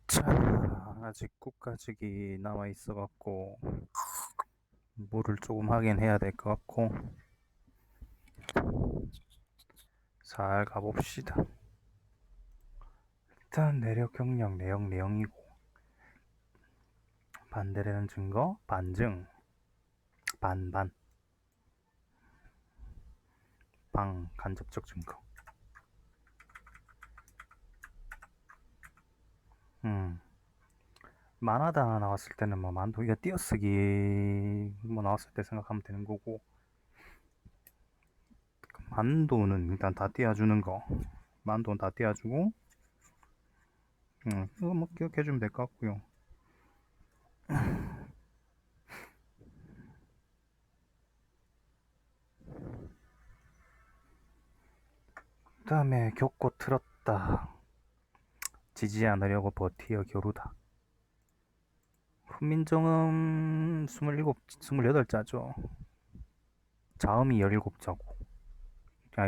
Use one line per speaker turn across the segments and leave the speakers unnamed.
자, 아직 국가직이 남아 있어갖고 물을 조금 하긴 해야 될 것 같고 잘 가봅시다. 일단 내력 경력 내용이고 반대되는 증거 반증 반반 방 간접적 증거. 음 만화다 나왔을 때는 뭐 만도 이거 띄어쓰기 뭐 나왔을 때 생각하면 되는 거고, 만도는 일단 다 띄워주는 거. 만도는 다 띄워주고 이거 뭐 기억해주면 될 것 같고요. 그 다음에 겪고 틀었다. 지지 않으려고 버티어 겨루다. 훈민정음 27, 28자죠. 자음이 17자고,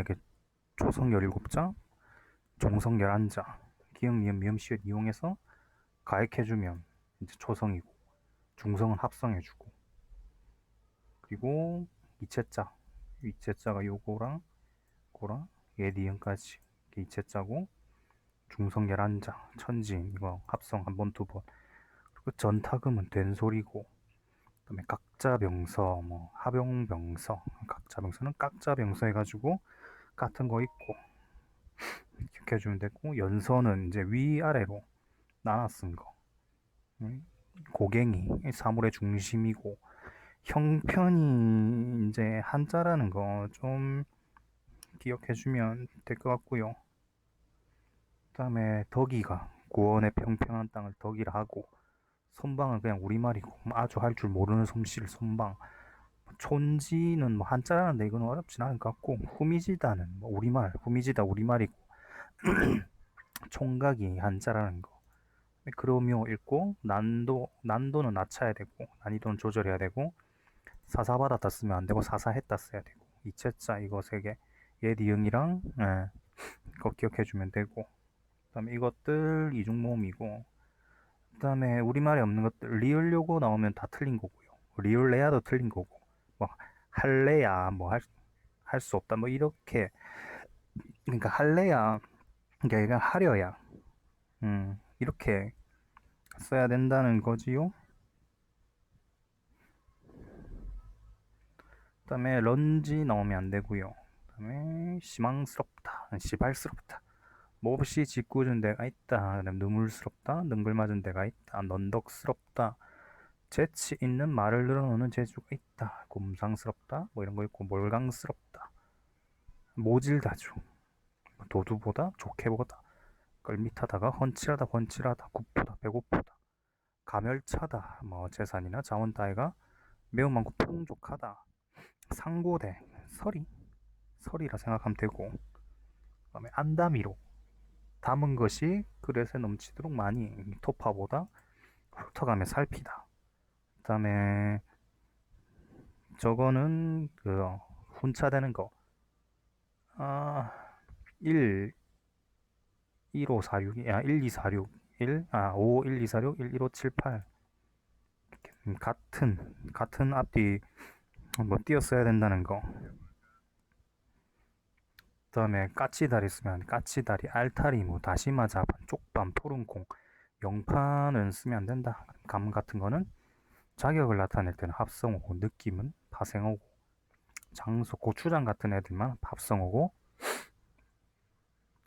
이게 조성 17자, 종성 11자, 기역, 니은, 미음, 시읒 이용해서 가액해주면 이제 초성이고, 중성은 합성해주고, 그리고 이체자, 이체자가 요거랑 고랑 얘 니은까지 이체자고, 중성 11자, 천진 이거 합성 한 번, 두 번. 그리고 전타금은 된소리고, 그다음에 각자병서, 뭐 합용병서, 각자병서는 깍자병서 해가지고 같은 거 있고 이렇게 해주면 되고, 연서는 이제 위아래로 나눠 쓴 거. 고갱이 사물의 중심이고, 형편이 이제 한자라는 거 좀 기억해주면 될 것 같고요. 그다음에 덕이가 구원의 평평한 땅을 덕이라 하고, 손방은 그냥 우리말이고 아주 할 줄 모르는 솜씨를 손방. 촌지는 뭐 한자라는데 이건 어렵진 않을 것 같고, 후미지다는 뭐 우리말, 후미지다 우리말이고, 총각이 한자라는 거. 그러묘 읽고, 난도는 낮춰야 되고 난이도는 조절해야 되고, 사사받았다 쓰면 안 되고 사사했다 써야 되고, 이체자 이거 세 개, 얘 니응이랑 이거 기억해주면 되고, 그다음에 이것들 이중모음이고, 그다음에 우리말에 없는 것들 리을 요거 나오면 다 틀린 거고요. 리을레야도 틀린 거고, 뭐 할래야 뭐 할 수 없다 뭐 이렇게. 그러니까 할래야, 그러니까 하려야, 이렇게 써야 된다는 거지요. 그다음에 런지 나오면 안 되고요. 그다음에 시망스럽다, 시발스럽다, 몹시 짓궂은 데가 있다. 그다음 누물스럽다, 능글맞은 데가 있다. 넌덕스럽다, 재치 있는 말을 늘어놓는 재주가 있다. 곰상스럽다, 뭐 이런 거 있고, 몰강스럽다, 모질다죠. 도두보다 좋게보다, 끌밋하다가 훤칠하다, 번칠하다, 굽보다 배고프다, 가멸차다, 뭐 재산이나 자원 따위가 매우 많고 풍족하다. 상고대, 설이라 생각하면 되고, 그다음에 안다미로, 담은 것이 그릇에 넘치도록 많이, 토파보다 훑어가며 살피다. 그다음에 저거는 그 훈차되는 거. 아, 1 1546, 1246, 5 1246, 11578. 같은 앞뒤 뭐 띄었어야 된다는 거. 그다음에 까치다리 쓰면 까치다리, 알타리, 뭐 다시마, 자반, 쪽반, 푸른콩, 영판은 쓰면 안 된다. 감 같은 거는 자격을 나타낼 때는 합성어고, 느낌은 파생어고, 장소, 고추장 같은 애들만 합성어고,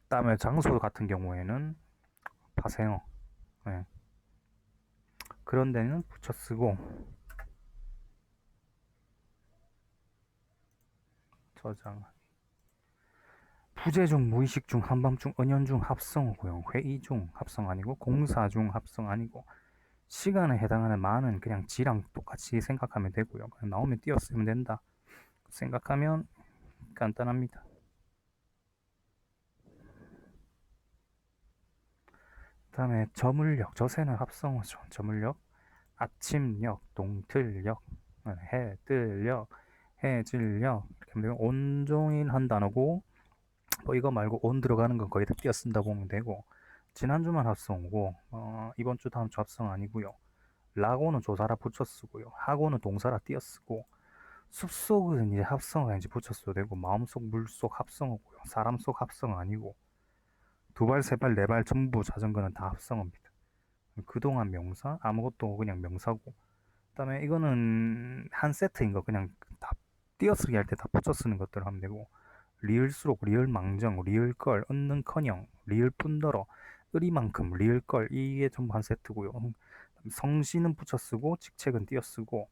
그다음에 장소 같은 경우에는 파생어. 예. 그런 데는 붙여 쓰고. 저장. 부재 중, 무의식 중, 한밤 중, 은연 중 합성어고요. 회의 중 합성 아니고, 공사 중 합성 아니고, 시간에 해당하는 많은 그냥 지랑 똑같이 생각하면 되고요. 그냥 나오면 띄었으면 된다 생각하면 간단합니다. 다음에 저물력, 저새는 합성어죠. 저물력, 아침력, 동틀력, 해뜰력, 해질력, 이렇게 하면 온종일 한 단어고, 뭐 이거 말고 온 들어가는 건 거의 다 띄어 쓴다 보면 되고, 지난주만 합성어고 이번 주 다음 주 합성 아니고요. 라고는 조사라 붙여 쓰고요. 하고는 동사라 띄어 쓰고 숲속은 이제 합성어 이제 붙여 써도 되고 마음속 물속 합성어고요. 사람 속 합성어 아니고 두 발, 세 발, 네 발 전부 자전거는 다 합성어입니다. 그동안 명사 아무것도 그냥 명사고 그다음에 이거는 한 세트인 거 그냥 다 띄어쓰기 할 때 다 붙여 쓰는 것들 하면 되고 리을수록 리을망정 리을걸 은는커녕 리을뿐더러 으리만큼 리을걸 이게 전부 한 세트고요. 성씨는 붙여 쓰고 직책은 띄어 쓰고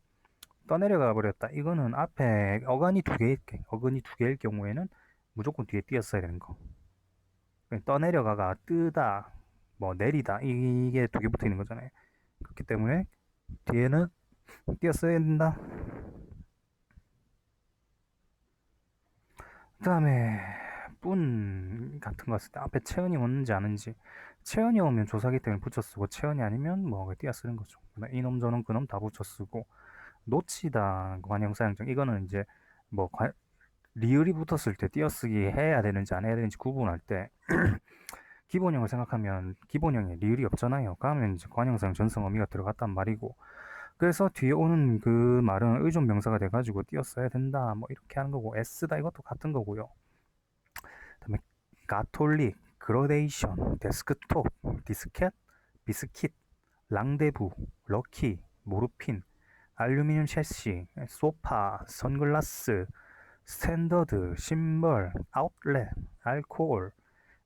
떠내려가 버렸다. 이거는 앞에 어간이 두 개일 경우에는 무조건 뒤에 띄어 써야 되는 거. 떠내려가가 뜨다 뭐 내리다 이게 두 개 붙어 있는 거잖아요. 그렇기 때문에 뒤에는 띄어 써야 된다. 그다음에 뿐 같은 거 쓸 때 앞에 체언이 오는지 아는지 체언이 오면 조사기 때문에 붙여 쓰고 체언이 아니면 뭐 띄어 쓰는 거죠. 이놈 저놈 그놈 다 붙여 쓰고 놓치다 관형사용정 이거는 이제 뭐 리을이 붙었을 때 띄어쓰기 해야 되는지 안 해야 되는지 구분할 때 기본형을 생각하면 기본형에 리을이 없잖아요. 그러면 이제 관형사용 전성 어미가 들어갔단 말이고 그래서 뒤에 오는 그 말은 의존 명사가 돼가지고 띄었어야 된다 뭐 이렇게 하는 거고 S다 이것도 같은 거고요. 그다음에 가톨릭, 그라데이션, 데스크톱, 디스켓, 비스킷, 랑데부, 럭키, 모르핀, 알루미늄 셰시, 소파, 선글라스, 스탠더드, 심벌, 아웃렛, 알코올,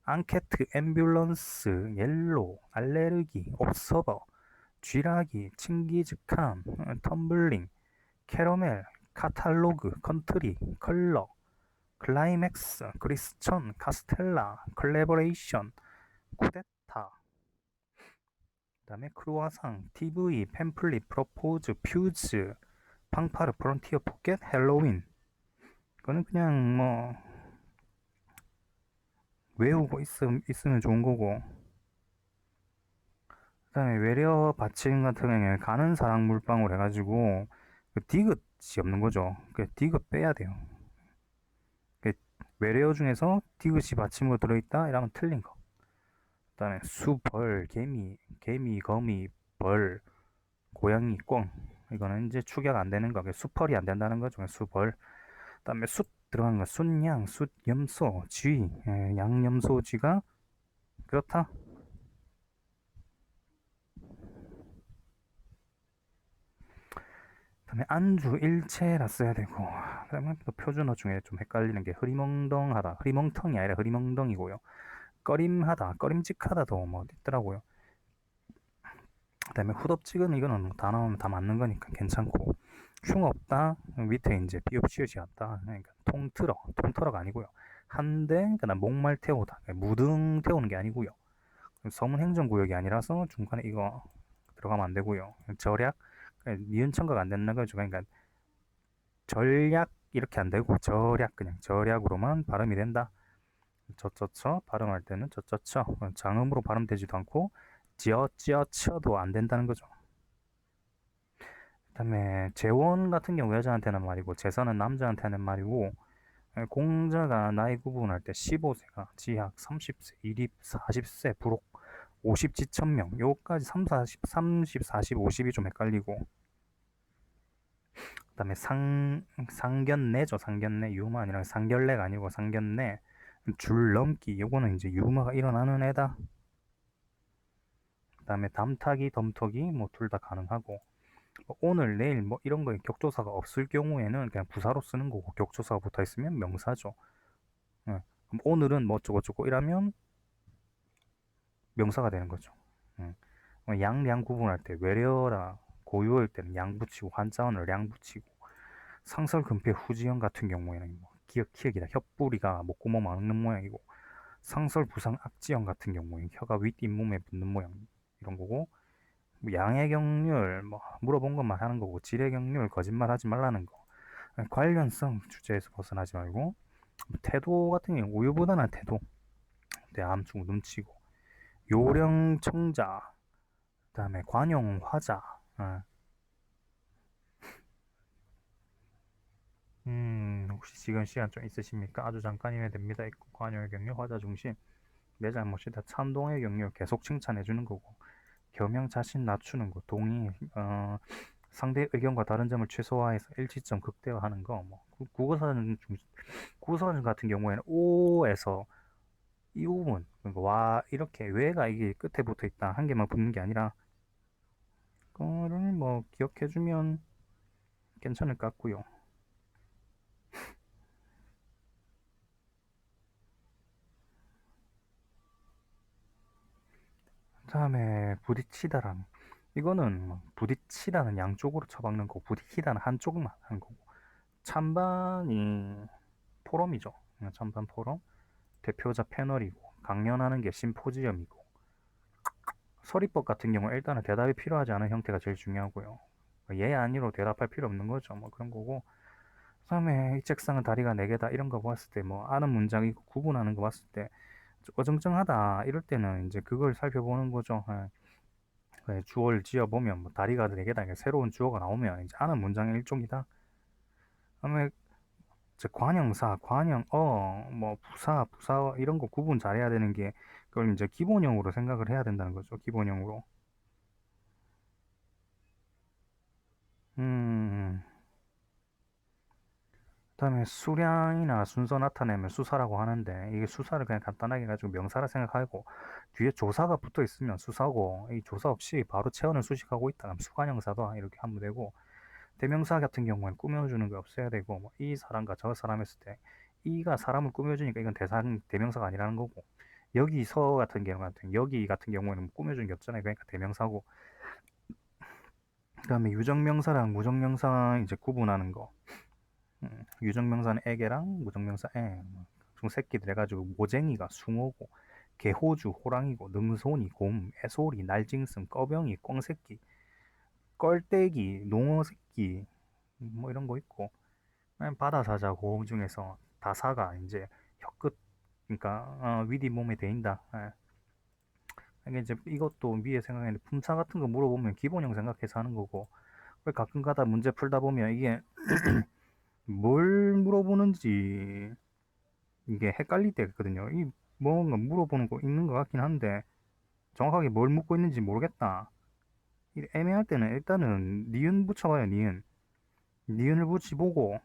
앙케트, 앰뷸런스, 옐로, 알레르기, 옵서버, 쥐라기, 칭기즈캄, 텀블링, 캐러멜, 카탈로그, 컨트리, 컬러, 클라이맥스, 크리스천, 카스텔라, 컬래버레이션, 쿠데타, 그다음에 크루아상, TV, 팸플릿, 프로포즈, 퓨즈, 팡파르, 프론티어, 포켓, 헬로윈. 이거는 그냥 뭐 외우고 있으면 좋은 거고. 그다음에 외래어 받침 같은 경우에는 가는 사랑 물방울 해가지고 그 디귿이 없는 거죠. 그 디귿 빼야 돼요. 그 외래어 중에서 디귿이 받침으로 들어있다 이러면 틀린 거. 그다음에 수벌, 개미, 거미, 벌, 고양이, 꿩. 이거는 이제 축약 안 되는 거. 수펄이 안 된다는 거죠. 수벌. 그다음에 숫 들어가는 거. 숫양, 숫염소, 쥐, 양염소 쥐가 그렇다. 그다음에 안주 일체라 써야 되고. 그다음에 또 표준어 중에 좀 헷갈리는 게 흐리멍덩하다. 흐리멍텅이 아니라 흐리멍덩이고요. 꺼림하다, 꺼림직하다도 뭐 있더라고요. 그다음에 후덥지근 이거는 다 나오면 다 맞는 거니까 괜찮고 흉없다 밑에 이제 비읍시옷이 왔다 그러니까 통틀어가 아니고요. 한데 그다음 목말 태우다 무등 태우는 게 아니고요. 서문 행정구역이 아니라서 중간에 이거 들어가면 안 되고요. 절약 니은 첨가가 안 되는 거죠. 그러니까 전략 이렇게 안 되고 절약 그냥 절약으로만 발음이 된다. 저쩌처 발음할 때는 저쩌처 장음으로 발음되지도 않고 지어쳐도 안 된다는 거죠. 그다음에 재원 같은 경우 여자한테는 말이고 재산은 남자한테는 말이고 공자가 나이 구분할 때 15세가 지학 30세, 일입 40세, 부록 50 지천명 요까지 3, 40, 30, 40, 50이 좀 헷갈리고 그다음에 상견례죠. 상견례 유마 아니라 상견례가 아니고 상견례 줄 넘기 요거는 이제 유마가 일어나는 애다. 그다음에 담타기, 덤터기 뭐 둘 다 가능하고 뭐 오늘, 내일 뭐 이런 거에 격조사가 없을 경우에는 그냥 부사로 쓰는 거고 격조사가 붙어 있으면 명사죠. 예. 그럼 오늘은 뭐 어쩌고저쩌고 이러면 명사가 되는 거죠. 예. 양량 구분할 때 외래어라 고유어일 때는 양 붙이고 한자어는 량 붙이고 상설 근폐 후지형 같은 경우에는 뭐 기역 키역이다 혀뿌리가 목구멍 막는 모양이고 상설 부상 악지형 같은 경우에 혀가 윗 잇몸에 붙는 모양 이런 거고 뭐 양의 경률 뭐 물어본 것만 하는 거고 질의 경률 거짓말 하지 말라는 거 관련성 주제에서 벗어나지 말고 태도 같은 경우 우유부단한 태도 대암중 눈치고 요령청자 그다음에 관용화자 혹시 지금 시간 좀 있으십니까? 아주 잠깐이면 됩니다. 관용의 경륜 화자 중심 내 잘못이다. 찬동의 경력 계속 칭찬해주는 거고, 겸양 자신 낮추는 거, 동의, 상대 의견과 다른 점을 최소화해서 일치점 극대화하는 거, 뭐 국어사전 같은 경우에는 오에서 이 부분, 그러니까 와 이렇게 왜가 이게 끝에 붙어 있다 한 개만 붙는 게 아니라 그거를 뭐 기억해주면 괜찮을 것 같고요. 그다음에 부딪히다란 이거는 뭐 부딪히다는 양쪽으로 쳐박는 거고 부딪히다는 한쪽만 하는 거고 찬반이 포럼이죠. 찬반 포럼 대표자 패널이고 강연하는 게 심포지엄이고 서리법 같은 경우 일단은 대답이 필요하지 않은 형태가 제일 중요하고요. 예 아니로 대답할 필요 없는 거죠. 뭐 그런 거고 그다음에 이 책상은 다리가 4개다 이런 거 봤을 때 뭐 아는 문장이고 구분하는 거 봤을 때 어정쩡하다 이럴 때는 이제 그걸 살펴보는 거죠. 주어를 지어보면 뭐 다리가 4개다 새로운 주어가 나오면 이제 아는 문장의 일종이다. 그다음에 이제 관형사, 관형어, 뭐 부사 이런 거 구분 잘해야 되는 게 그걸 이제 기본형으로 생각을 해야 된다는 거죠. 기본형으로. 음, 그다음에 수량이나 순서 나타내면 수사라고 하는데 이게 수사를 그냥 간단하게 가지고 명사라 생각하고 뒤에 조사가 붙어 있으면 수사고 이 조사 없이 바로 체언을 수식하고 있다 그럼 수관형사다 이렇게 하면 되고 대명사 같은 경우는 꾸며주는 게 없어야 되고 뭐이 사람과 저 사람 했을 때 이가 사람을 꾸며주니까 이건 대명사가 아니라는 거고 여기서 여기 같은 경우에는 꾸며주는 게 없잖아요. 그러니까 대명사고 그다음에 유정명사랑 무정명사 이제 구분하는 거 유정명사는 애게랑 무정명사 애 중 새끼들 해가지고 모쟁이가 숭어고 개호주 호랑이고 능손이 곰 애소리 날짐승 꺼병이 꿩새끼 껄떼기 농어새끼 뭐 이런 거 있고 바다사자 고음 중에서 다사가 이제 혀끝 그러니까 위디 몸에 대인다. 이게 이제 이것도 위에 생각했는데 품사 같은 거 물어보면 기본형 생각해서 하는 거고 가끔가다 문제 풀다 보면 이게 뭘 물어보는지 이게 헷갈릴 때가 있거든요. 이 뭔가 물어보는 거 있는 것 같긴 한데 정확하게 뭘 묻고 있는지 모르겠다. 애매할 때는 일단은 니은 붙여봐요. 니은을 붙이보고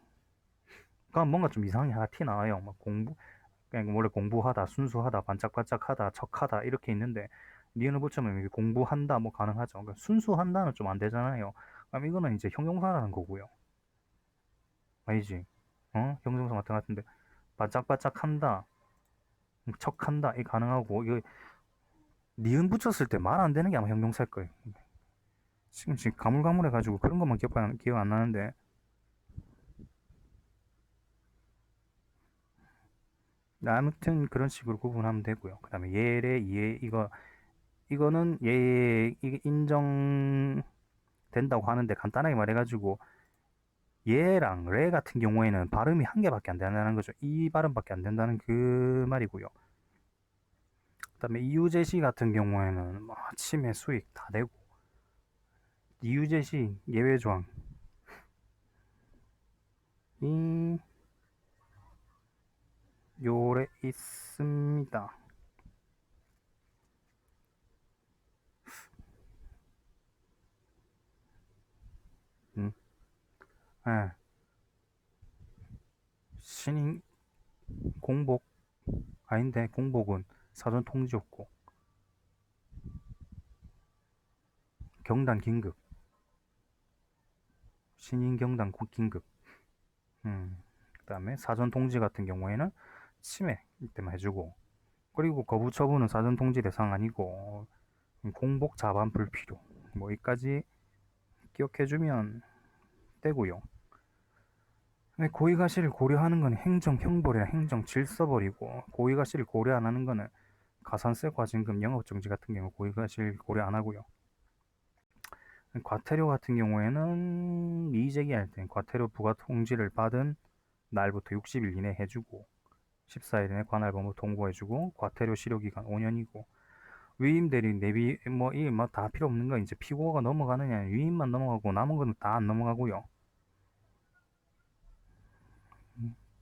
그럼 뭔가 좀 이상하게 하나 티 나와요. 막 그냥 원래 공부하다, 순수하다, 반짝반짝하다, 척하다 이렇게 있는데 니은을 붙이면 공부한다 뭐 가능하죠. 그러니까 순수한다는 좀 안 되잖아요. 그럼 이거는 이제 형용사라는 거고요. 아니지? 형용사 같은 거 같은데 반짝반짝한다, 척한다 이 가능하고 이거 니은 붙였을 때 말 안 되는 게 아마 형용사일 거예요. 지금 가물가물해가지고 그런 것만 기억 안 나는데 아무튼 그런 식으로 구분하면 되고요. 그 다음에 예래, 예, 이거는 이게 인정된다고 하는데 간단하게 말해가지고 예랑 레 같은 경우에는 발음이 한 개밖에 안 된다는 거죠. 이 발음밖에 안 된다는 그 말이고요. 그 다음에 이유제시 같은 경우에는 뭐 침해, 수익 다 되고 이유제시 예외조항 이 요래 있습니다. 음, 예. 신인 공복 아닌데 공복은 사전 통지 없고 경단 긴급 신인 경단 긴급 그다음에 사전 통지 같은 경우에는 치매 이때만 해주고 그리고 거부 처분은 사전 통지 대상 아니고 공복 자반 불필요 뭐 여기까지 기억해주면 되고요. 고의가시를 고려하는 건 행정형벌이나 행정질서벌이고 고의가시를 고려 안 하는 거는 가산세, 과징금, 영업정지 같은 경우 고의가시를 고려 안 하고요. 과태료 같은 경우에는 이의제기할 때 과태료 부과 통지를 받은 날부터 60일 이내 해주고 14일 이내 관할본부 통보해주고 과태료 실효기간 5년이고 위임 대리 내비 뭐이뭐다 필요 없는 거 이제 피고가 넘어가느냐 위임만 넘어가고 남은 거는 다 안 넘어가고요.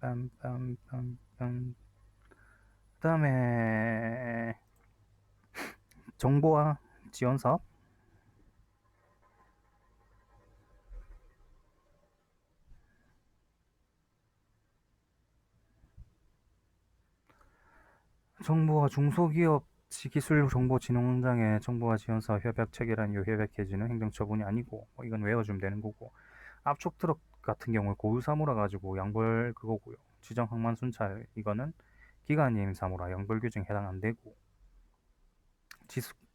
빰빰빰빰 그 다음에 정보화 지원 사업. 정부와 중소기업 기술정보진흥공장의 정보화 지원사업 협약 체계란 이 협약해지는 행정처분이 아니고 이건 외워주면 되는 거고 압축 트럭 같은 경우에 고유사무라 가지고 양벌 그거고요. 지정 항만 순찰 이거는 기간이임 사무라 양벌 규정에 해당 안 되고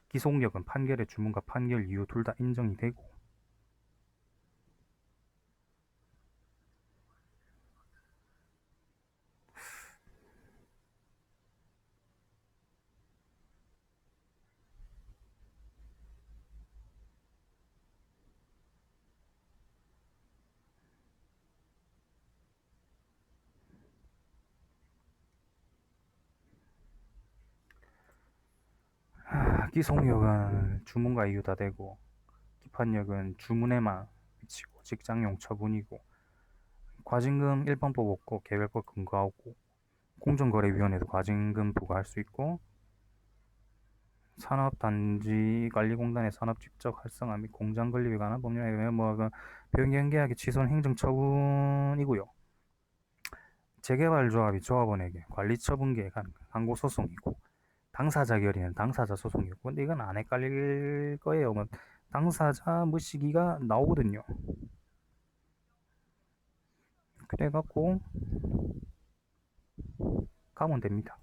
기속력은 판결의 주문과 판결 이유 둘 다 인정이 되고 기속력은 주문과 이유 다 되고 기판력은 주문에만 미치고 직장용 처분이고 과징금 1번법 없고 개별법 근거하고 공정거래위원회도 과징금 부과할 수 있고 산업단지관리공단의 산업직접 활성화 및 공장 건립에 관한 법률에 의해 변경계약의 취소는 행정처분이고요. 재개발조합이 조합원에게 관리처분 계획 항고소송이고 당사자 결의는 당사자 소송이고 근데 이건 안 헷갈릴 거예요. 당사자 뭐 시기가 나오거든요. 그래갖고 가면 됩니다.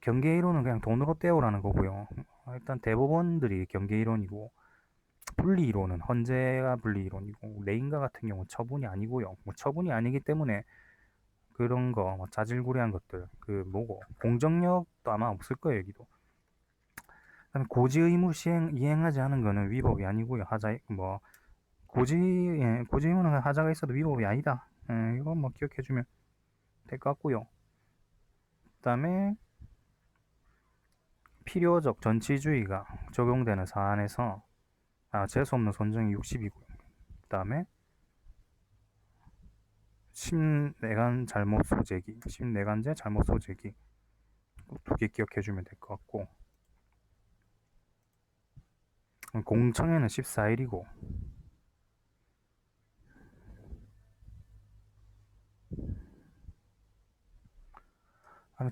경계이론은 그냥 돈으로 떼오라는 거고요. 일단 대법원들이 경계이론이고 분리이론은 헌재가 분리이론이고 레인가 같은 경우는 처분이 아니고요. 처분이 아니기 때문에 그런 거 자질구레한 것들 그 뭐고 공정력도 아마 없을 거예요 여기도. 그다음에 고지 의무 이행하지 않은 거는 위법이 아니고요. 하자 뭐 고지 의무는 하자가 있어도 위법이 아니다. 이건 뭐 기억해주면 될 것 같고요. 그다음에 필요적 전치주의가 적용되는 사안에서 재수없는 손정이 60이고요. 그 다음에 심내간 잘못 소재기, 심내간제 잘못 소재기 두 개 기억해주면 될 것 같고 공청회는 14일이고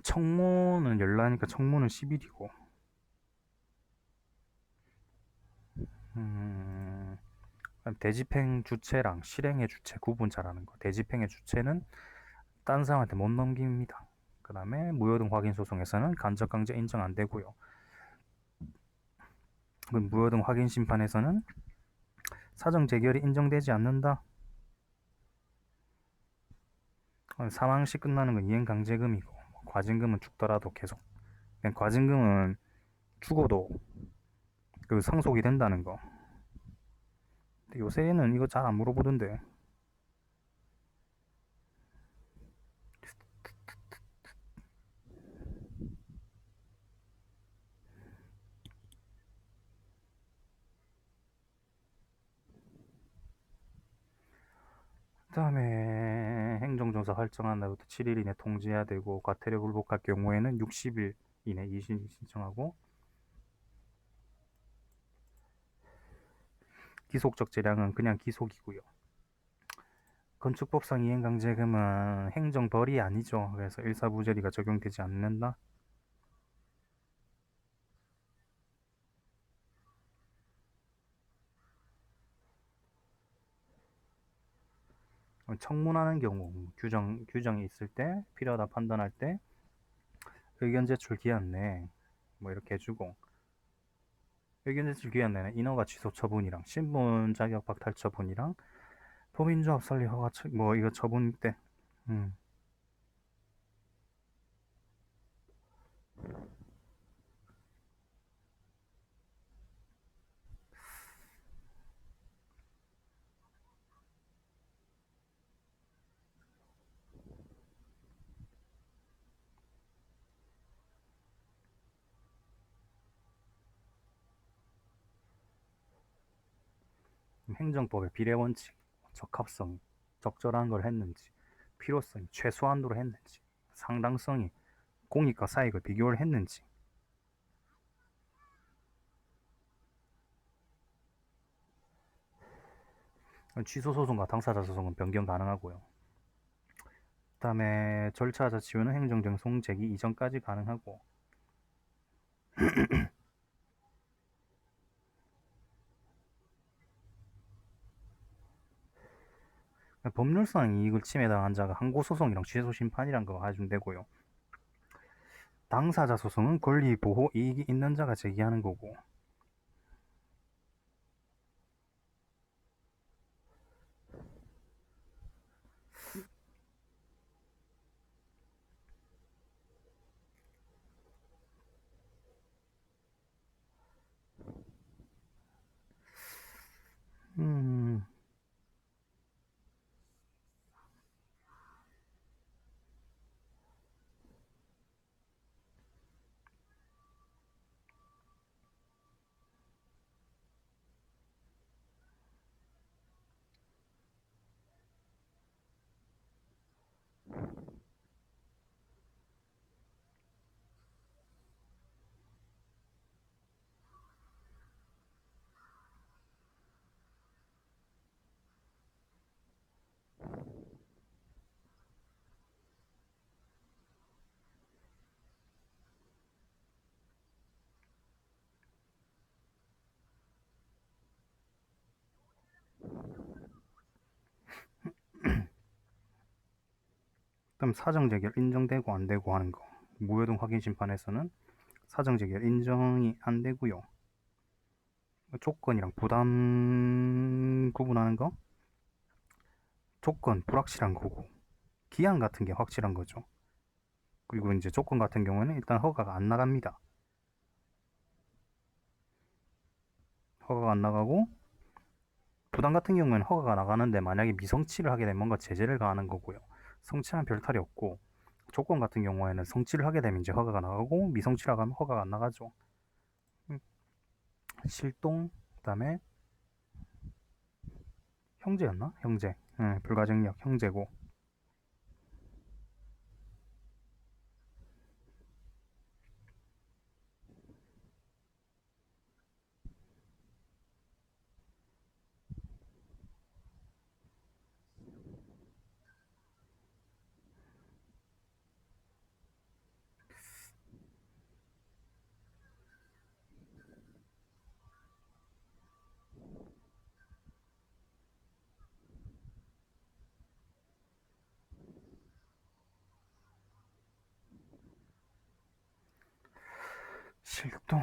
청문은 열라니까 청문은 10일이고 대집행 주체랑 실행의 주체 구분 잘하는 거. 대집행의 주체는 딴 사람한테 못 넘깁니다. 그 다음에 무효등 확인 소송에서는 간접 강제 인정 안 되고요. 무효등 확인 심판에서는 사정 재결이 인정되지 않는다. 사망 시 끝나는 건 이행 강제금이고 과징금은 죽더라도 계속. 과징금은 죽어도 그 상속이 된다는 거. 근데 요새는 이거 잘 안 물어보던데. 그다음에 행정조사 활정한 날부터 7일 이내 통지해야 되고 과태료 불복할 경우에는 60일 이내 이신 신청하고 기속적 재량은 그냥 기속이고요. 건축법상 이행강제금은 행정벌이 아니죠. 그래서 일사부재리가 적용되지 않는다. 청문하는 경우 규정이 있을 때 필요하다 판단할 때 의견 제출 기한 내 뭐 이렇게 해주고 의견 제출 기한 내는 인허가 취소 처분이랑 신분 자격 박탈 처분이랑 법인조합 설립 허가 뭐 이거 처분 때 행정법의 비례원칙, 적합성, 적절한 걸 했는지, 필요성이 최소한도로 했는지, 상당성이 공익과 사익을 비교를 했는지. 취소 소송과 당사자 소송은 변경 가능하고요. 그다음에 절차 자치유는 행정쟁송 제기 이전까지 가능하고. 법률상 이익을 침해당한 자가 항고소송이랑 취소심판이란 거 가지면 되고요. 당사자 소송은 권리 보호 이익이 있는 자가 제기하는 거고. 음, 그럼 사정재결 인정되고 안 되고 하는 거. 무효동 확인 심판에서는 사정재결 인정이 안 되고요. 조건이랑 부담 구분하는 거. 조건 불확실한 거고, 기한 같은 게 확실한 거죠. 그리고 이제 조건 같은 경우에는 일단 허가가 안 나갑니다. 허가가 안 나가고, 부당 같은 경우에는 허가가 나가는데 만약에 미성치를 하게 되면 뭔가 제재를 가하는 거고요. 성취는 별탈이 없고, 조건 같은 경우에는 성취를 하게 되면 이제 허가가 나가고, 미성치를 하면 허가가 안 나가죠. 실동, 그다음에 형제였나? 형제. 불가증력 형제고. 실동.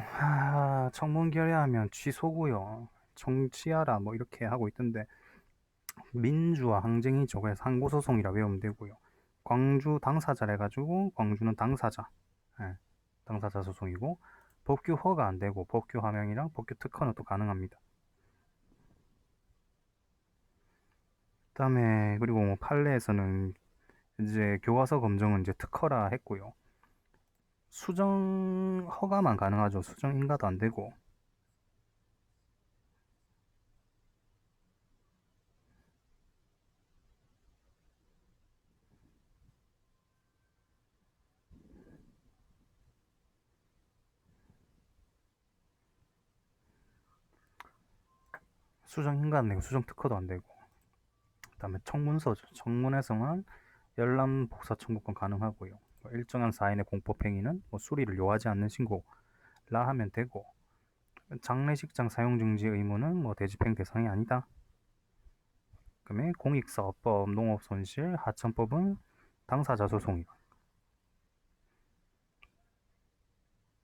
청문 결의하면 취소고요. 정치하라 뭐 이렇게 하고 있던데, 민주화 항쟁이죠. 그래서 항고소송이라 외우면 되고요. 광주 당사자라 해가지고 광주는 당사자. 예, 당사자 소송이고, 법규 허가 안 되고 법규 하명이랑 법규 특허는 또 가능합니다. 그다음에 그리고 뭐 판례에서는 이제 교과서 검정은 이제 특허라 했고요. 수정 허가만 가능하죠. 수정 인가도 안 되고. 수정 인가 안 되고 수정 특허도 안 되고. 그다음에 청문서죠. 청문에서만 열람 복사 청구권 가능하고요. 뭐 일정한 사인의 공법 행위는 뭐 수리를 요하지 않는 신고라 하면 되고, 장례식장 사용 중지 의무는 뭐 대집행 대상이 아니다. 그다음에 공익사업법, 농업손실, 하천법은 당사자 소송이다.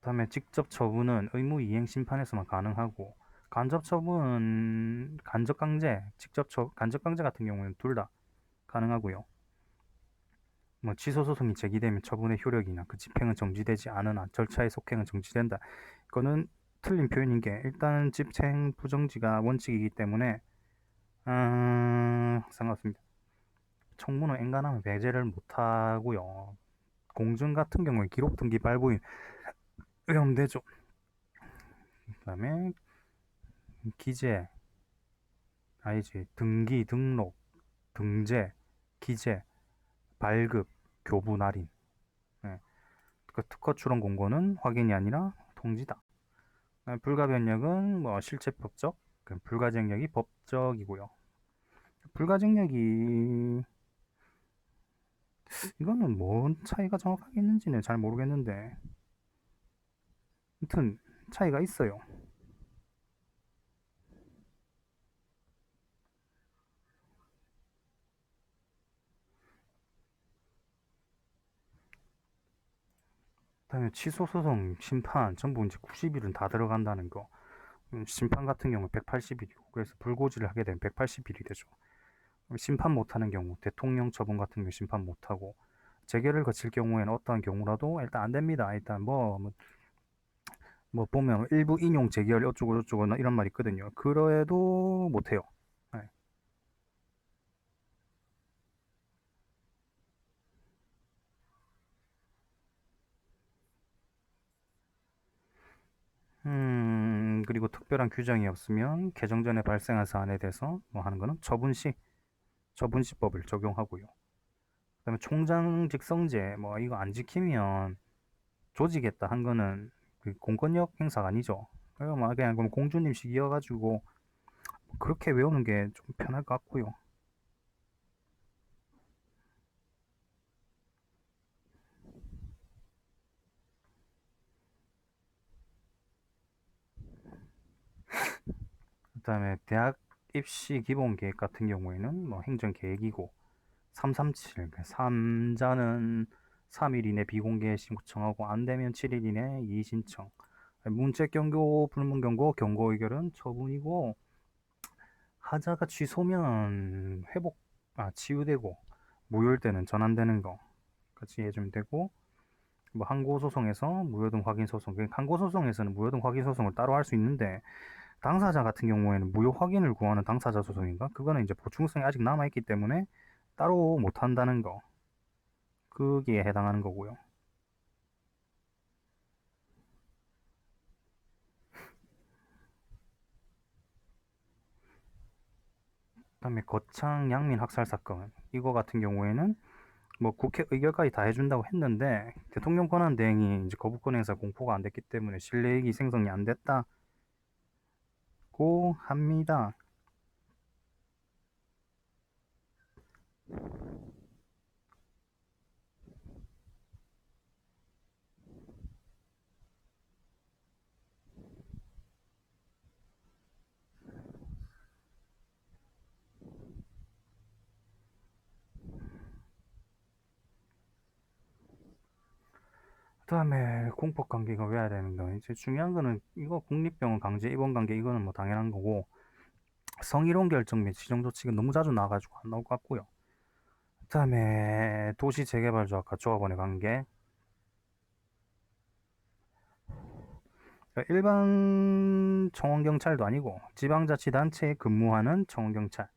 그다음에 직접 처분은 의무 이행 심판에서만 가능하고, 간접 처분, 간접 강제, 간접 강제 같은 경우는 둘 다 가능하고요. 뭐 취소 소송이 제기되면 처분의 효력이나 그 집행은 정지되지 않으나 절차의 속행은 정지된다. 이거는 틀린 표현인 게, 일단 집행 부정지가 원칙이기 때문에 상관없습니다. 청문은 엔간하면 배제를 못하고요. 공증 같은 경우에 기록 등기 발부인 의험되죠. 그다음에 기재, 아니지, 등기, 등록, 등재, 기재, 발급, 교부, 날인. 네. 그 특허 출원 공고는 확인이 아니라 통지다. 불가 변력은 뭐 실체법적, 불가증력이 법적이고요. 불가증력이 이거는 뭔 차이가 정확하게 있는지는 잘 모르겠는데, 아무튼 차이가 있어요. 그다음에 취소 소송, 심판 전부 이제 90일은 다 들어간다는 거. 심판 같은 경우 180일이고, 그래서 불고지를 하게 되면 180일이 되죠. 심판 못하는 경우, 대통령 처분 같은 경우 심판 못하고, 재결을 거칠 경우에는 어떠한 경우라도 일단 안 됩니다. 일단 뭐 보면 일부 인용 재결 어쩌고 저쩌고 이런 말이 있거든요. 그래도 못해요. 네. 그리고 특별한 규정이 없으면 개정 전에 발생한 사안에 대해서 뭐 하는 거는 처분시법을 적용하고요. 그다음에 총장 직성제 뭐 이거 안 지키면 조지겠다 한 거는 그 공권력 행사가 아니죠. 그래서 막 그냥 공주님식 이어가지고 그렇게 외우는 게 좀 편할 것 같고요. 그다음에 대학 입시 기본 계획 같은 경우에는 뭐 행정 계획이고 337, 3자는 3일 이내 비공개 신청하고 안 되면 7일 이내 이의 신청. 문책 경고, 불문 경고, 경고 의결은 처분이고 하자가 취소면 치유되고 무효일 때는 전환되는 거 같이 해주면 되고 뭐 항고소송에서 무효등 확인소송, 항고소송에서는 무효등 확인소송을 따로 할 수 있는데 당사자 같은 경우에는 무효 확인을 구하는 당사자 소송인가? 그거는 이제 보충성이 아직 남아있기 때문에 따로 못한다는 거. 그게 해당하는 거고요. 그다음에 거창 양민 학살 사건 이거 같은 경우에는 뭐 국회 의결까지 다 해준다고 했는데 대통령 권한 대행이 이제 거부권 행사 공포가 안 됐기 때문에 신뢰익이 생성이 안 됐다고 합니다. 그다음에 공법 관계가 왜 해야 되는 거 이제 중요한 거는 이거 국립병원 강제 입원 관계 이거는 뭐 당연한 거고 성희롱 결정 및 지정 조치가 너무 자주 나가지고 안 나올 것 같고요. 그다음에 도시 재개발 조합과 조합원의 관계 그러니까 일반 청원경찰도 아니고 지방자치단체에 근무하는 청원경찰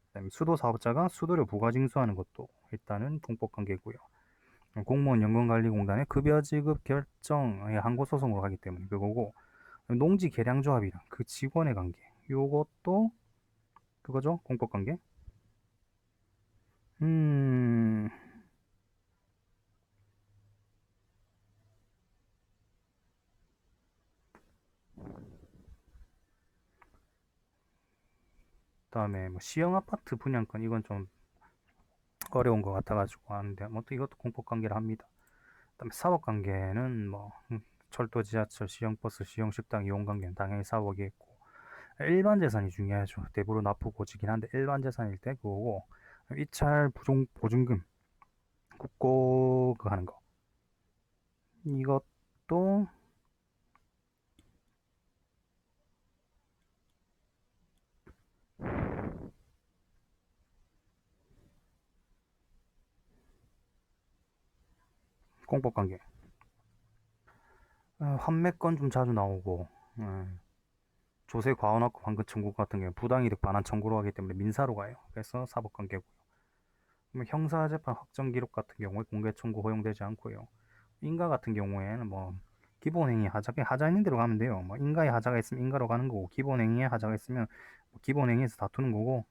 그다음에 수도 사업자가 수도를 부가징수하는 것도 일단은 공법 관계고요. 공무원 연금관리공단의 급여 지급 결정의 항고소송으로 하기 때문에 그거고 농지 계량조합이랑 그 직원의 관계 요것도 그거죠 공법 관계. 음 그다음에 뭐 시형 아파트 분양권 이건 좀 어려운 것 같아가지고 하는데 뭐 또 이것도 공법 관계를 합니다. 그다음에 사업 관계는 뭐 철도, 지하철, 시형버스, 시형식당 이용 관계는 당연히 사업이겠고 일반 재산이 중요하죠. 대부로 납부 고지긴 한데 일반 재산일 때 그거고 입찰 보증금 국고 그 하는 거 이것도 공법 관계. 환매권 좀 자주 나오고 조세 과언학고 환급 청구 같은 경우 부당이득 반환 청구로 하기 때문에 민사로 가요. 그래서 사법 관계고요. 형사재판 확정 기록 같은 경우에 공개 청구 허용되지 않고요. 인가 같은 경우에는 뭐 기본행위 하자 있는 대로 가면 돼요. 뭐 인가에 하자가 있으면 인가로 가는 거고 기본행위에 하자가 있으면 뭐 기본행위에서 다투는 거고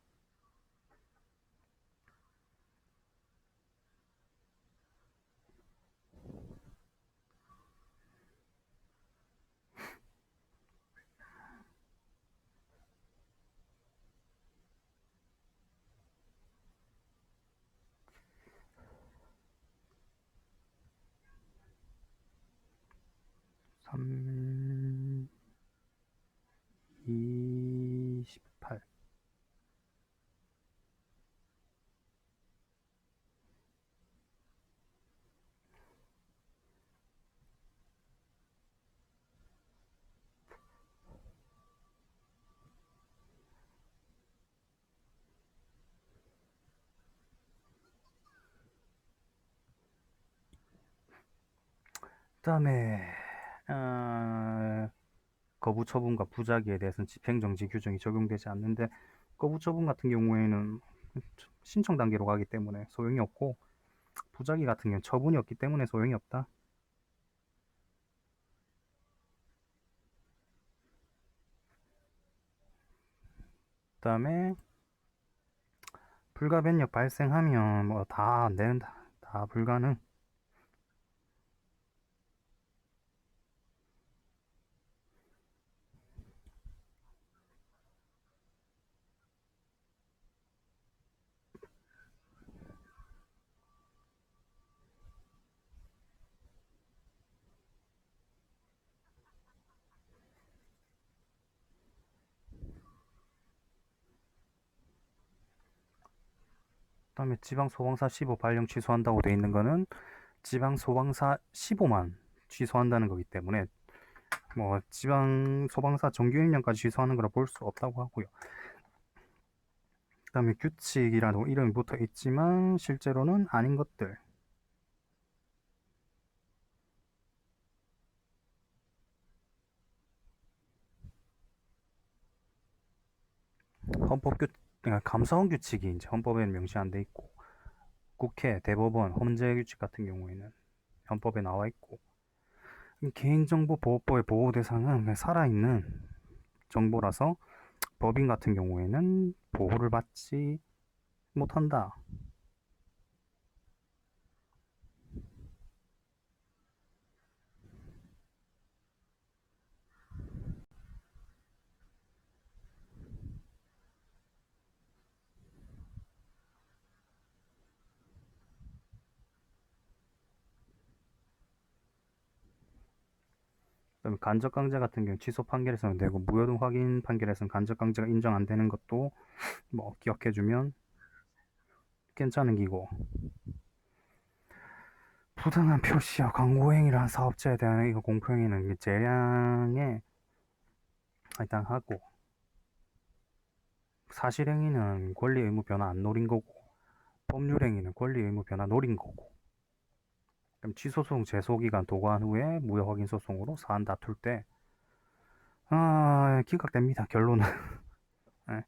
28. 그다음에 거부 처분과 부작위에 대해서는 집행정지 규정이 적용되지 않는데, 거부 처분 같은 경우에는 신청 단계로 가기 때문에 소용이 없고, 부작위 같은 경우는 처분이 없기 때문에 소용이 없다. 그다음에 불가 변력 발생하면 뭐 다 안 된다. 다 불가능. 그다음에 지방소방사 15 발령 취소한다고 돼 있는 거는 지방소방사 15만 취소한다는 거기 때문에, 뭐 지방소방사 정규 임명까지 취소하는 거라 볼 수 없다고 하고요. 그다음에 규칙이라는 이름이 붙어 있지만 실제로는 아닌 것들. 그러니까 감사원 규칙이 이제 헌법에 명시 안 돼 있고, 국회, 대법원, 헌재 규칙 같은 경우에는 헌법에 나와 있고, 개인정보보호법의 보호 대상은 그냥 살아있는 정보라서 법인 같은 경우에는 보호를 받지 못한다. 그다음에 간접강제 같은 경우 취소 판결에서는 되고, 무효등 확인 판결에서는 간접강제가 인정 안 되는 것도 뭐 기억해주면 괜찮은 기고, 부당한 표시와 광고 행위를 한 사업자에 대한 이거 공표행위는 재량에 해당하고, 사실행위는 권리 의무 변화 안 노린 거고, 법률행위는 권리 의무 변화 노린 거고. 그럼 취소소송 제소기간 도과한 후에 무효 확인 소송으로 사안 다툴 때 기각됩니다. 결론은. 네.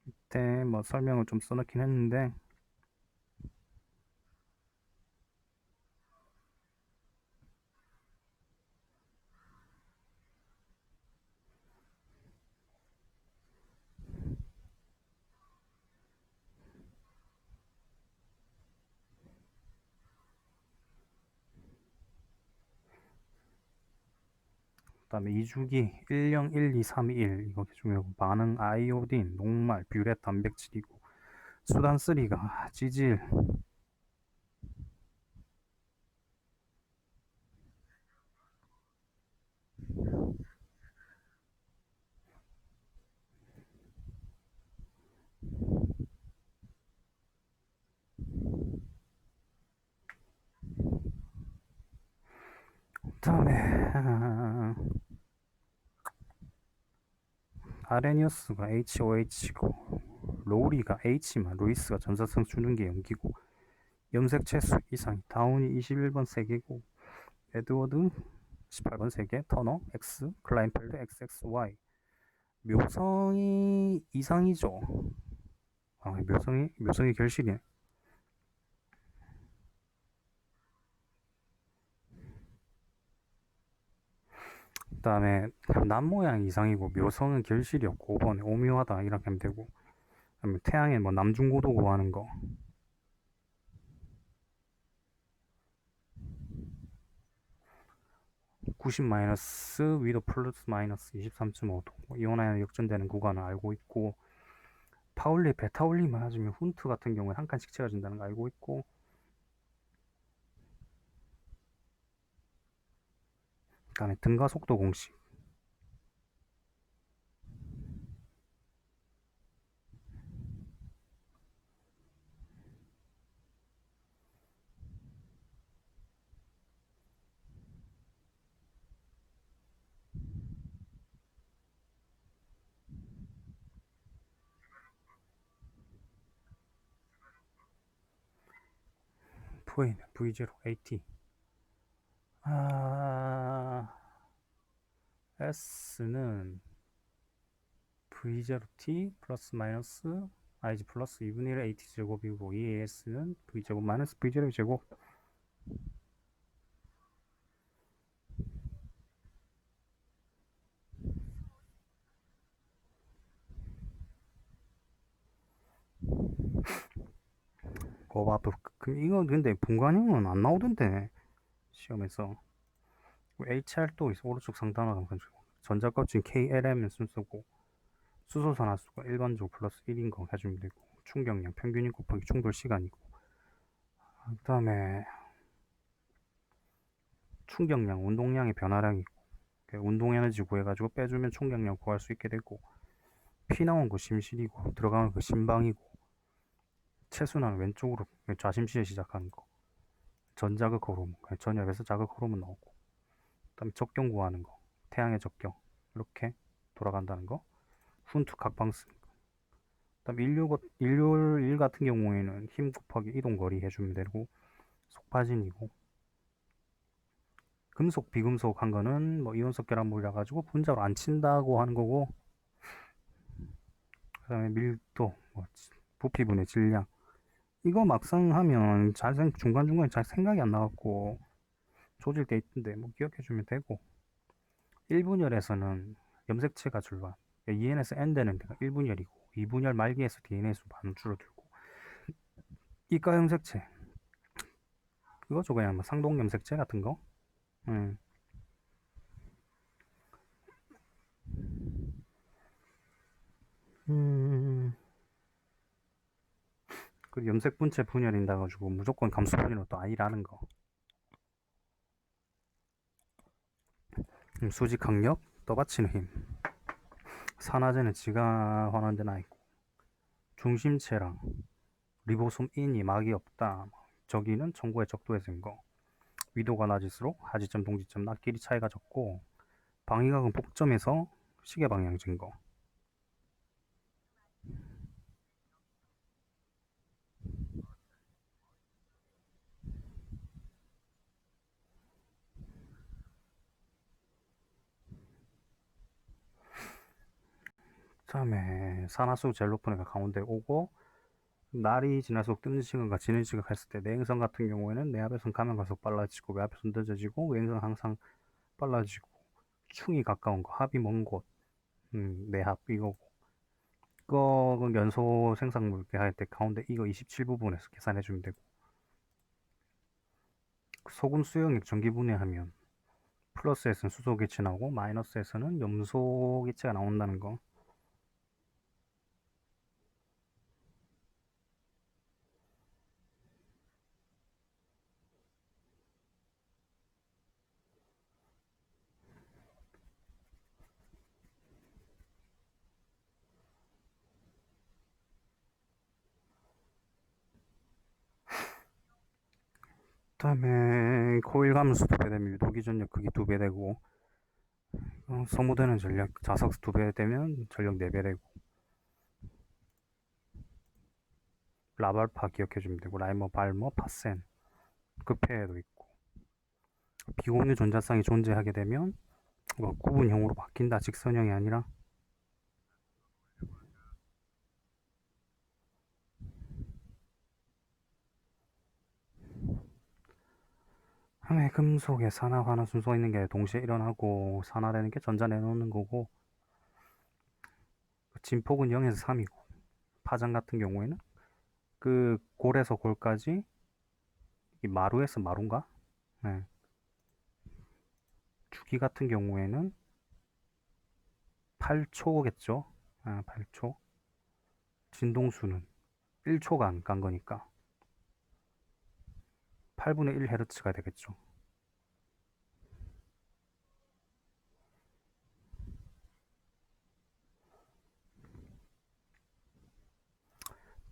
이때 뭐 설명을 좀 써놓긴 했는데, 그다음에 2주기 101231 이거 중요하고, 반응 아이오딘, 녹말, 뷰렛 단백질이고, 수단 3가 지질. 그다음에 아레니우스가 HOH고, 로우리가 H만, 루이스가 전사성 주는게 염기고, 염색 채수 이상 다운이 21번 세개고, 에드워드 18번 세개, 터너 X, 클라인펠드 XXY. 묘성이 이상이죠. 묘성이 결실이네. 그다음에 남 모양 이상이고 묘성은 결실이었고, 5번에 오묘하다 이렇게 하면 되고, 그다음에 태양에 뭐 남중고도 구하는 거, 90 마이너스 위도 플러스 마이너스 23.5도 이온화이온 역전되는 구간을 알고 있고, 파울리 베타올리 맞으면 훈트 같은 경우에 한 칸씩 채워진다는 거 알고 있고, 다음에 등가 속도 공식. V는 V0 AT. S는 V0T 플러스 마이너스 IG 플러스 2분의 1 AT 제곱이고, EAS는 V 제곱 마이너스 V0 제곱. 고바프. 그럼 이거 근데 분간형은 안 나오던데 시험에서. HR도 있어. 오른쪽 상단으로 가지고 전자껍질 KLM은 순서고, 수소산화수가 일반적으로 플러스 1인 거 해주면 되고, 충격량 평균인 곱하기 충돌 시간이고, 그 다음에 충격량 운동량의 변화량이고, 운동 에너지 구해가지고 빼주면 충격량 구할 수 있게 되고, 피 나온 거 심실이고 들어가는 거 심방이고, 체순환 왼쪽으로 좌심실에 시작하는 거, 전자극 호르몬 전엽에서 자극 호르몬 나오고, 그 다음에 적경 구하는 거, 태양의 적경 이렇게 돌아간다는 거, 훈투 각방스. 그다음 일요일 같은 경우에는 힘 곱하기 이동 거리 해주면 되고, 속파진이고, 금속 비금속 한 거는 뭐 이온석 결합 몰려 가지고 분자로 안 친다고 하는 거고, 그다음에 밀도, 뭐 부피분의 질량, 이거 막상 하면 중간중간에 잘 생각이 안 나갖고 조질 때 있던데 뭐 기억해주면 되고, 1분열에서는 염색체가 줄과 EN에서 N 되는 데가 1분열이고, 2분열 말기에서 DNA 수 반 줄어들고, 이가 염색체 그거죠. 그냥 뭐 상동 염색체 같은 거. 음. 음. 그 염색 분체 분열인다 가지고 무조건 감수 분열은 또 아니라는 거. 수직 강력, 떠받치는 힘. 산화제는 지가 환원 데나 있고, 중심체랑 리보솜 인이 막이 없다. 저기는 청구의 적도에 센 거. 위도가 낮을수록 하지점, 동지점 납길이 차이가 적고, 방위각은 복점에서 시계 방향 증거. 다음에 산화수 제일 높은 애가 가운데 오고, 날이 지날수록 뜨는 시간과 지는 시간 갔을 때, 내행선 같은 경우에는 내압에선 가면 갈수록 빨라지고, 외압에선 늦어지고, 외행선 항상 빨라지고, 충이 가까운 거, 합이 먼 곳, 내합 이거고. 이거 연소 생산물 할 때 가운데 이거 27부분에서 계산해주면 되고, 소금 수용액 전기분해하면 플러스에서는 수소기체 나오고, 마이너스에서는 염소기체가 나온다는 거. 다음에 코일 감수 2배 되면 유도기 전력 크기 2배 되고, 소모되는 전력 자석 2배 되면 전력 4배 되고, 라발파 기억해주면 되고, 라이머, 발머, 파센 급해도 있고, 비공유 전자쌍이 존재하게 되면 뭐 구분형으로 바뀐다. 직선형이 아니라. 함의 금속에 산화, 환화 순서 있는 게 동시에 일어나고, 산화되는 게 전자 내놓는 거고, 진폭은 0에서 3이고, 파장 같은 경우에는 그 골에서 골까지, 이 마루에서 마루인가? 네. 주기 같은 경우에는 8초겠죠? 8초. 진동수는 1초가 안 간 거니까 8분의 1Hz가 되겠죠.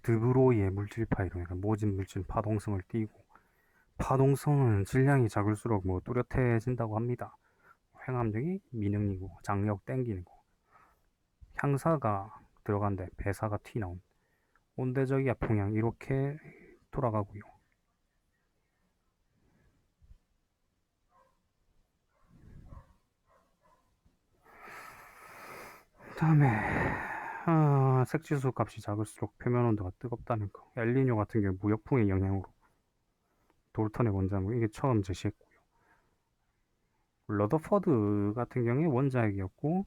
드브로이의 물질파 이론, 그러니까 모진 물질 파동성을 띠고, 파동성은 질량이 작을수록 뭐 뚜렷해진다고 합니다. 횡압력이 미능이고 장력 땡기는 거, 향사가 들어간데 배사가 튀나온, 온대적이야 평양, 이렇게 돌아가고요. 그다음에 색지수 값이 작을수록 표면 온도가 뜨겁다는 거. 엘니뇨 같은 경우 무역풍의 영향으로 돌턴의 원자무, 이게 처음 제시했고요. 러더퍼드 같은 경우에 원자핵이었고,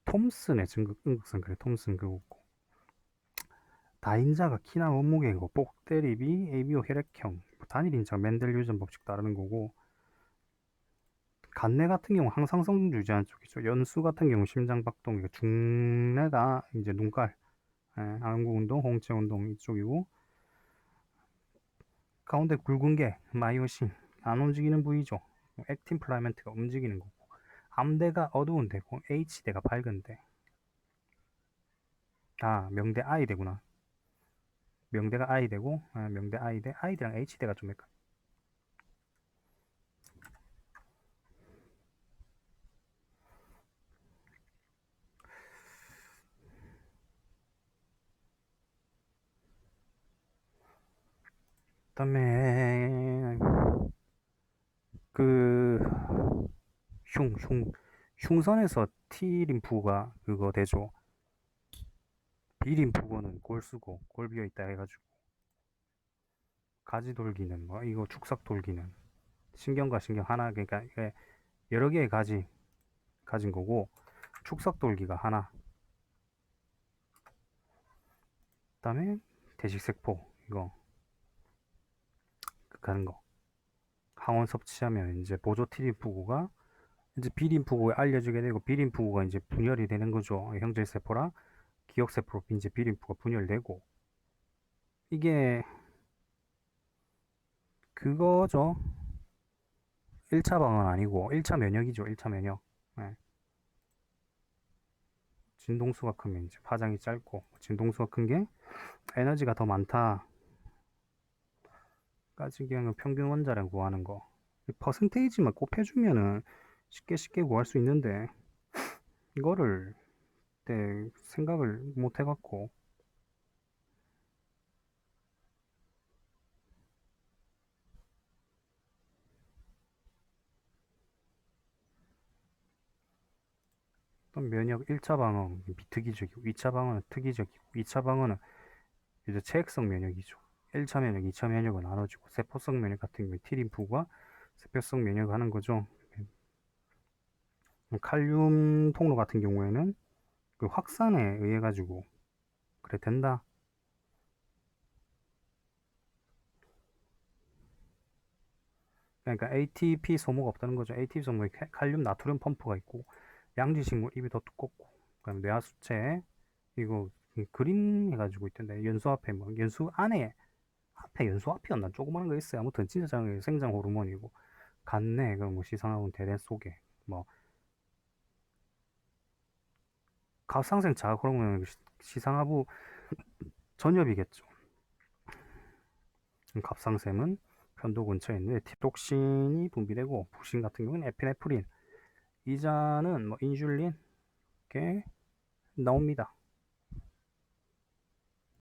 톰슨의 응극선, 그래 톰슨 그거고, 다인자가 키나 몸무게고, 복대립이 ABO 혈액형, 단일인자 맨델 유전 법칙 따르는 거고, 간내 같은 경우 항상성 유지하는 쪽이죠. 연수 같은 경우 심장박동, 중내가 이제 눈깔, 안구운동, 홍채운동 이쪽이고, 가운데 굵은 게 마이오신, 안 움직이는 부위죠. 액틴 플라이멘트가 움직이는 거고, 암대가 어두운 데고 H대가 밝은 데. 명대 I대구나. 명대가 I대고, 명대 I대, I대랑 H대가 좀 헷갈려. 그다음에 그 흉선에서 T림프가 그거 되죠. B림프고는 골 쓰고 골 비어 있다 해가지고, 가지 돌기는 뭐 이거 축삭 돌기는 신경과 신경 하나, 그러니까 여러 개의 가지 가진 거고, 축삭 돌기가 하나. 그다음에 대식세포 이거 가는 거, 항원 섭취하면 이제 보조 T림프구가 이제 B림프구에 알려주게 되고, B림프구가 이제 분열이 되는 거죠. 형질세포랑 기억세포로 이제 B림프가 분열되고, 이게 그거죠. 1차 방은 아니고 1차 면역이죠. 1차 면역. 네. 진동수가 크면 이제 파장이 짧고, 진동수가 큰 게 에너지가 더 많다. 까지 경우 평균 원자량 구하는 거. 퍼센테이지만 곱해주면은 쉽게 구할 수 있는데, 이거를 때 생각을 못 해갖고, 또 면역 1차 방어는 비특이적이고 2차 방어는 특이적이고, 2차 방어는 이제 체액성 면역이죠. 1차 면역, 2차 면역은 나눠지고, 세포성 면역 같은 경우에 T림프가 세포성 면역 하는 거죠. 칼륨 통로 같은 경우에는 그 확산에 의해 가지고 그래 된다. 그러니까 ATP 소모가 없다는 거죠. ATP 소모에 칼륨 나트륨 펌프가 있고, 양지식물 입이 더 두껍고, 그다음에 뇌하수체 이거 그림 해가지고 있던데, 연수 앞에 뭐 연수 안에, 앞에 연수 앞이었나 조그마한 거 있어요. 아무튼 진짜 생장 호르몬이고, 간내 그뭐 시상하고 대대 속에 뭐 갑상생 자극 호르몬 시상하부 전엽이겠죠. 갑상샘은 편도 근처에 있는 티록신이 분비되고, 부신 같은 경우는 에피네프린, 이자는 뭐 인슐린 이렇게 나옵니다.